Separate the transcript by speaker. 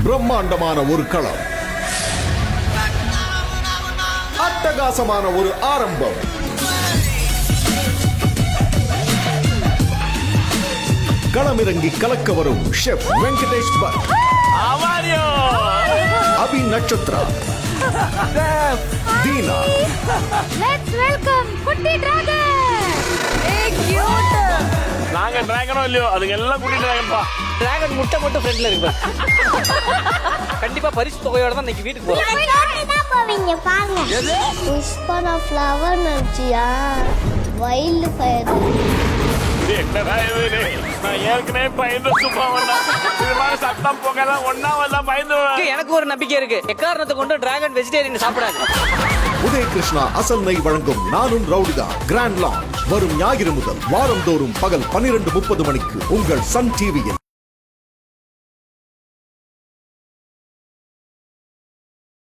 Speaker 1: பிரம்மாண்டமான ஒரு களம், அட்டகாசமான ஒரு ஆரம்பம். களமிறங்கி கலக்க வரும் chef Venkatesh Bhat, Abhi Nakshathra, Deena.
Speaker 2: Let's welcome குட்டி டிராகன். ஏய் கியூட்.
Speaker 3: நாங்க டிராகனோ இல்லையோ அதுக்கு எல்லாம் குட்டி டிராகன் பா.
Speaker 4: டிராகன் முட்டை மட்டும் ஃப்ரெண்ட்ல இருக்கு. கண்டிப்பா பரிசு தொகையோட தான் இன்னைக்கு வீட்டுக்கு போறோம்.
Speaker 2: போவீங்க பாருங்க. புஷ்பன ஃப்ளவர் நச்சியா வைல்ட் ஃபயர்.
Speaker 3: என்னடா இது? நான் ஏற்கனவே பயந்து சும்மா வந்தேன். இது மாதிரி சத்தம் போகலாம் ஒன்னா வந்தா பயந்து.
Speaker 4: எனக்கு ஒரு நம்பிக்கை இருக்கு. எக்காரணத்தை கொண்டு டிராகன் வெஜிடேரியன் சாப்பிடாது.
Speaker 1: உதய் கிருஷ்ணா அசல் நெய் வழங்கும் நானும் ரவுடிதான் கிராண்ட் லான்ச் வரும் ஞாயிறு முதல் வாரந்தோறும் பகல் 12:30 மணிக்கு உங்கள் சன் டிவியில்.